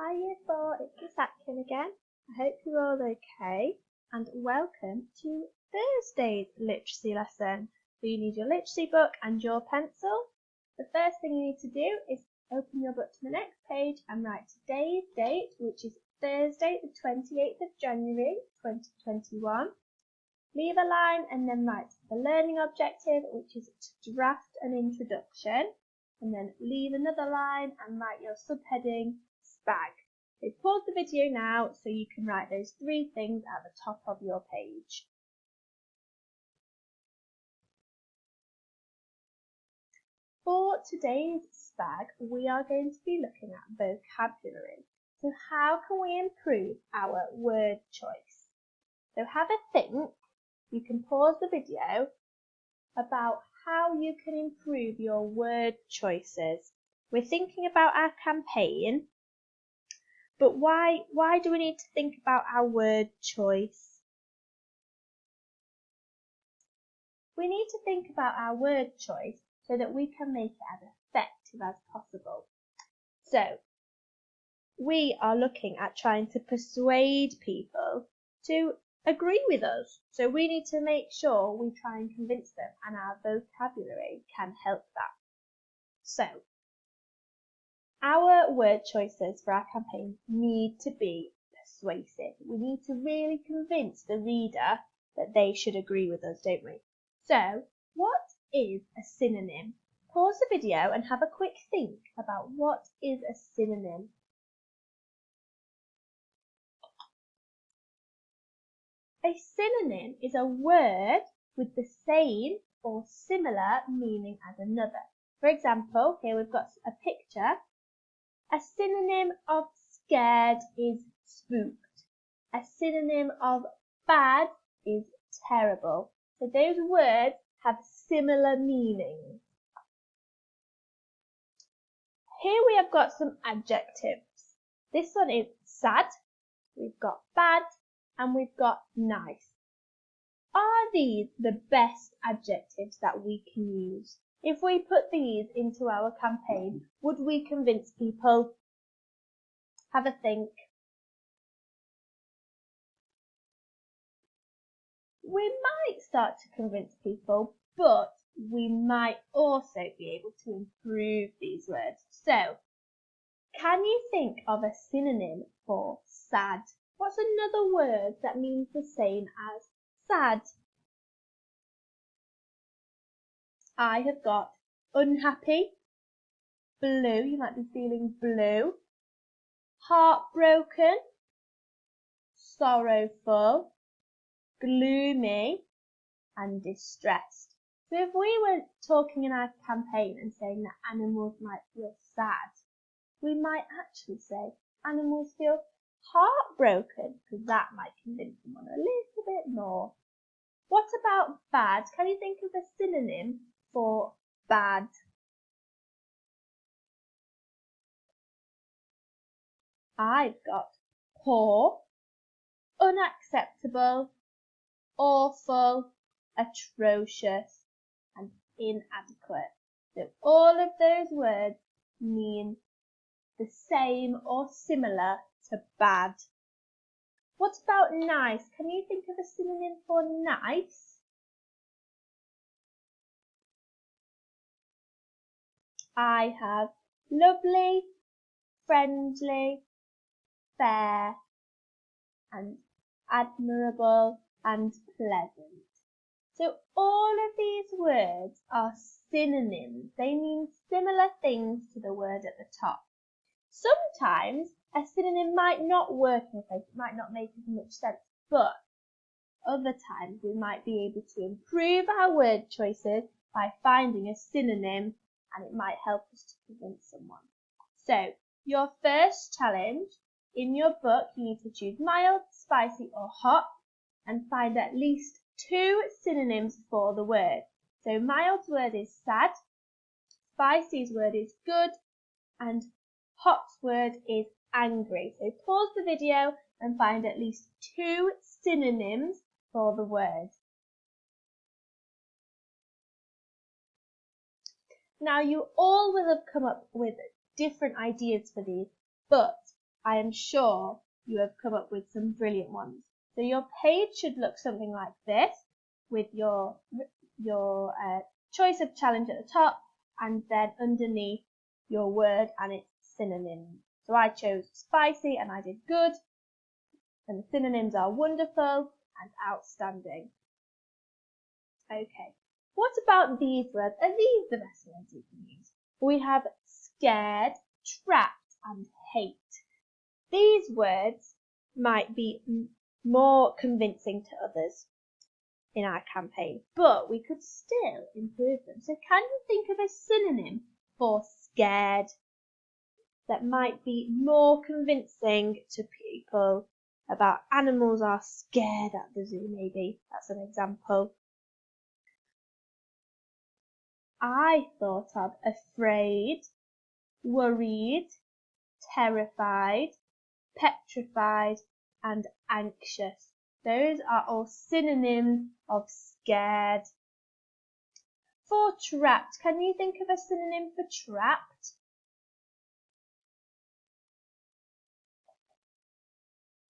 Hi Year 4, it's Miss Atkin again. I hope you're all okay and welcome to Thursday's literacy lesson. So you need your literacy book and your pencil. The first thing you need to do is open your book to the next page and write today's date, which is Thursday the 28th of January 2021. Leave a line and then write the learning objective, which is to draft an introduction, and then leave another line and write your subheading Spag. So pause the video now so you can write those three things at the top of your page. For today's Spag, we are going to be looking at vocabulary. So how can we improve our word choice? So have a think. You can pause the video about how you can improve your word choices. We're thinking about our campaign. But why do we need to think about our word choice? We need to think about our word choice so that we can make it as effective as possible. So, we are looking at trying to persuade people to agree with us. So we need to make sure we try and convince them, and our vocabulary can help that. So, our word choices for our campaign need to be persuasive. We need to really convince the reader that they should agree with us, don't we? So, what is a synonym? Pause the video and have a quick think about what is a synonym. A synonym is a word with the same or similar meaning as another. For example, here we've got a picture. A synonym of scared is spooked. A synonym of bad is terrible. So those words have similar meanings. Here we have got some adjectives. This one is sad, we've got bad, and we've got nice. Are these the best adjectives that we can use? If we put these into our campaign, would we convince people? Have a think. We might start to convince people, but we might also be able to improve these words. So, can you think of a synonym for sad? What's another word that means the same as sad? I have got unhappy, blue, you might be feeling blue, heartbroken, sorrowful, gloomy, and distressed. So if we were talking in our campaign and saying that animals might feel sad, we might actually say animals feel heartbroken, because that might convince someone a little bit more. What about bad? Can you think of a synonym for bad? I've got poor, unacceptable, awful, atrocious, and inadequate. So all of those words mean the same or similar to bad. What about nice? Can you think of a synonym for nice? I have lovely, friendly, fair, and admirable and pleasant. So all of these words are synonyms. They mean similar things to the word at the top. Sometimes a synonym might not work in a place, it might not make as much sense, but other times we might be able to improve our word choices by finding a synonym, and it might help us to convince someone. So, your first challenge, in your book you need to choose mild, spicy or hot and find at least 2 synonyms for the word. So mild's word is sad, spicy's word is good, and hot's word is angry. So pause the video and find at least 2 synonyms for the word. Now you all will have come up with different ideas for these, but I am sure you have come up with some brilliant ones. So your page should look something like this, with your choice of challenge at the top, and then underneath your word and its synonyms. So I chose spicy and I did good, and the synonyms are wonderful and outstanding. Okay, what about these words? Are these the best words you can use? We have scared, trapped and hate. These words might be more convincing to others in our campaign, but we could still improve them. So can you think of a synonym for scared that might be more convincing to people about animals are scared at the zoo, maybe? That's an example. I thought of afraid, worried, terrified, petrified and anxious. Those are all synonyms of scared. For trapped, can you think of a synonym for trapped?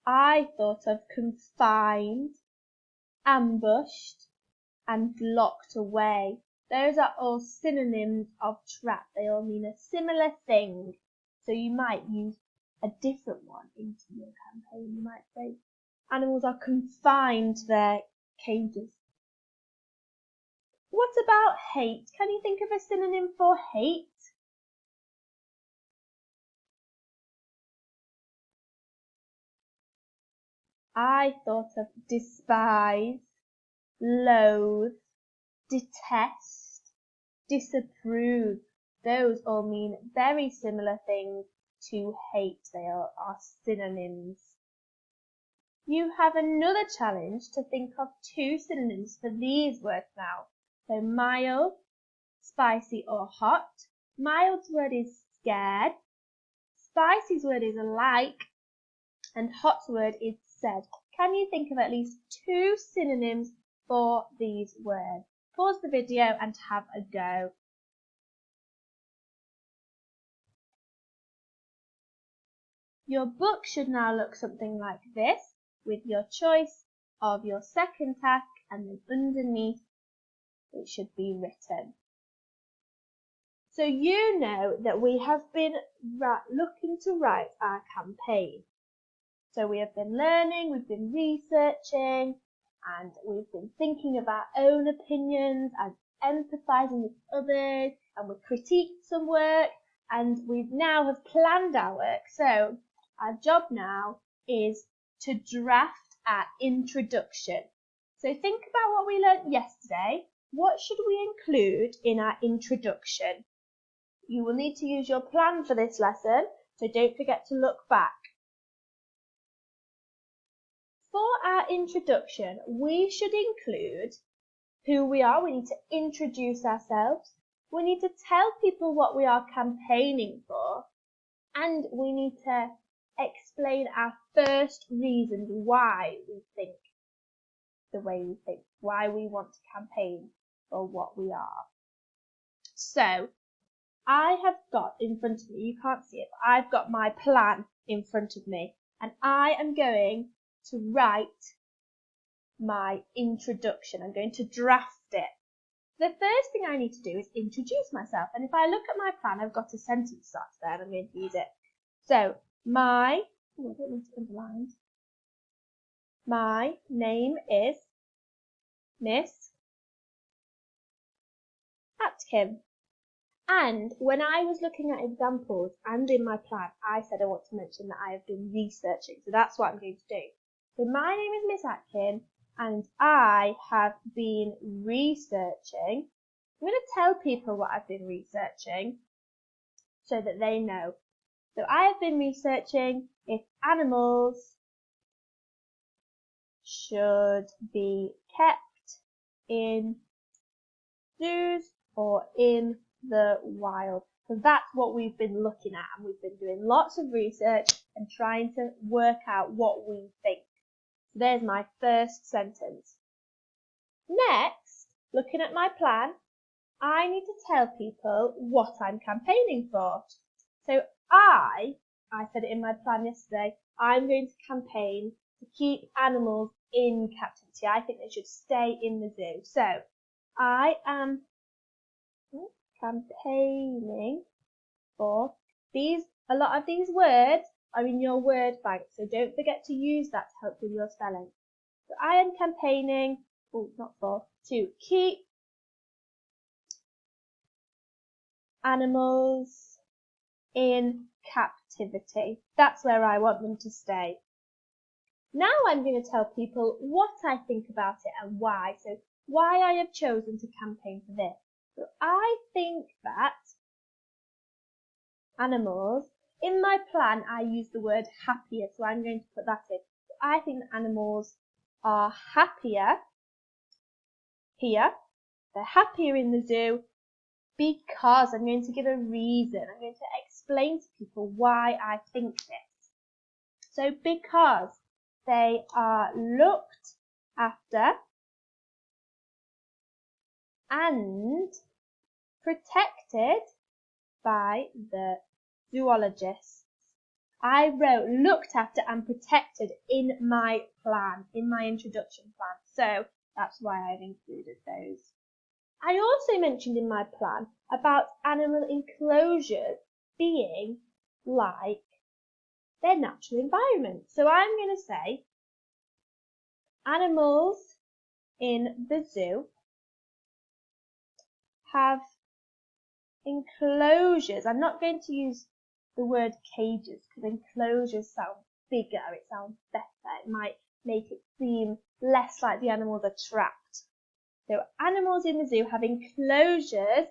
I thought of confined, ambushed and locked away. Those are all synonyms of trapped. They all mean a similar thing. So you might use a different one into your campaign. You might say animals are confined to their cages. What about hate? Can you think of a synonym for hate? I thought of despise, loathe, detest, disapprove. Those all mean very similar things to hate. They are synonyms. You have another challenge to think of 2 synonyms for these words now. So mild, spicy or hot. Mild's word is scared. Spicy's word is like. And hot's word is said. Can you think of at least 2 synonyms for these words? Pause the video and have a go. Your book should now look something like this, with your choice of your second task, and then underneath it should be written. So you know that we have been looking to write our campaign. So we have been learning, we've been researching, and we've been thinking of our own opinions and empathizing with others, and we've critiqued some work, and we now have planned our work. So our job now is to draft our introduction. So think about what we learnt yesterday. What should we include in our introduction? You will need to use your plan for this lesson, so don't forget to look back. For our introduction, we should include who we are. We need to introduce ourselves. We need to tell people what we are campaigning for. And we need to explain our first reasons why we think the way we think, why we want to campaign for what we are. So I have got in front of me, you can't see it, but I've got my plan in front of me, and I am going to write my introduction. I'm going to draft it. The first thing I need to do is introduce myself, and if I look at my plan, I've got a sentence starter there, and I'm going to use it. So I don't need to underline. My name is Miss Atkin. And when I was looking at examples and in my plan, I said I want to mention that I have been researching. So that's what I'm going to do. So my name is Miss Atkin and I have been researching. I'm going to tell people what I've been researching so that they know. So I have been researching if animals should be kept in zoos or in the wild. So that's what we've been looking at, and we've been doing lots of research and trying to work out what we think. So there's my first sentence. Next, looking at my plan, I need to tell people what I'm campaigning for. So I I said it in my plan yesterday, I'm going to campaign to keep animals in captivity. I think they should stay in the zoo. So I am campaigning for these. A lot of these words are in your word bank, so don't forget to use that to help with your spelling. So I am campaigning, to keep animals in captivity. That's where I want them to stay. Now I'm going to tell people what I think about it and why. So why I have chosen to campaign for this. So I think that animals, in my plan I use the word happier, so I'm going to put that in. So I think that animals are happier here. They're happier in the zoo because I'm going to give a reason. I'm going to explain to people why I think this. So because they are looked after and protected by the zoologists. I wrote looked after and protected in my plan, in my introduction plan. So that's why I've included those. I also mentioned in my plan about animal enclosures being like their natural environment. So I'm going to say animals in the zoo have enclosures. I'm not going to use the word cages because enclosures sound bigger, it sounds better, it might make it seem less like the animals are trapped. So animals in the zoo have enclosures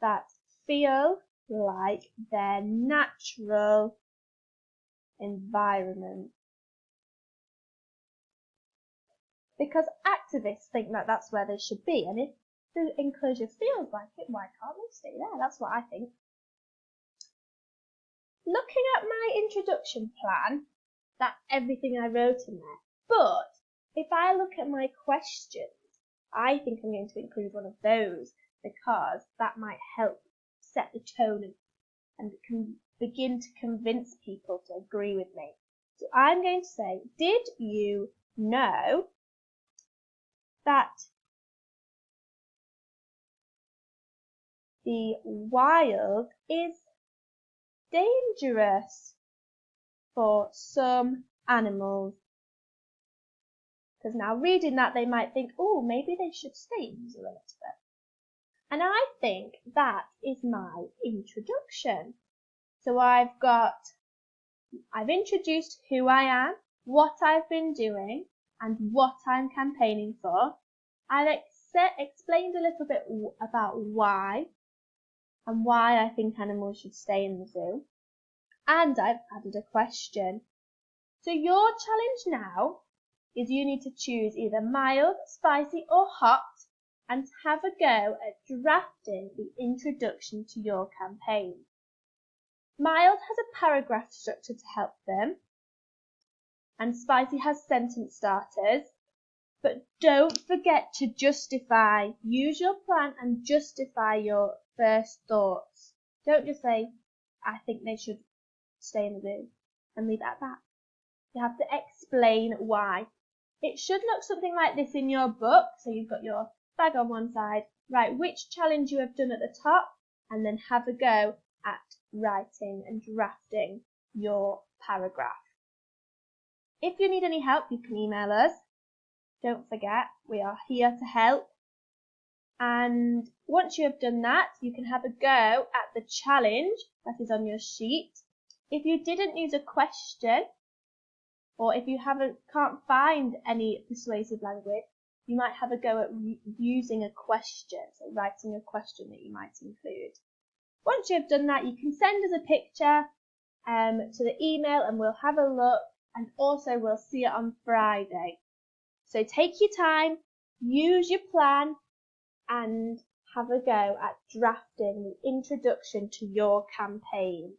that feel like their natural environment. Because activists think that that's where they should be, and if the enclosure feels like it, why can't they stay there? That's what I think. Looking at my introduction plan, that's everything I wrote in there. But if I look at my questions, I think I'm going to include one of those because that might help set the tone and can begin to convince people to agree with me. So I'm going to say, did you know that the wild is dangerous for some animals? Because now reading that they might think, oh, maybe they should stay in the zoo a little bit. And I think that is my introduction. So I've introduced who I am, what I've been doing, and what I'm campaigning for. I've explained a little bit about why and why I think animals should stay in the zoo. And I've added a question. So your challenge now is you need to choose either mild, spicy or hot and have a go at drafting the introduction to your campaign. Mild has a paragraph structure to help them and spicy has sentence starters, but don't forget to justify. Use your plan and justify your first thoughts. Don't just say, I think they should stay in the zoo and leave it at that. You have to explain why. It should look something like this in your book. So you've got your bag on one side, write which challenge you have done at the top, and then have a go at writing and drafting your paragraph. If you need any help, you can email us. Don't forget, we are here to help. And once you have done that, you can have a go at the challenge that is on your sheet. If you didn't use a question, or if you can't find any persuasive language, you might have a go at using a question, so writing a question that you might include. Once you have done that, you can send us a picture to the email and we'll have a look, and also we'll see it on Friday. So take your time, use your plan, and have a go at drafting the introduction to your campaign.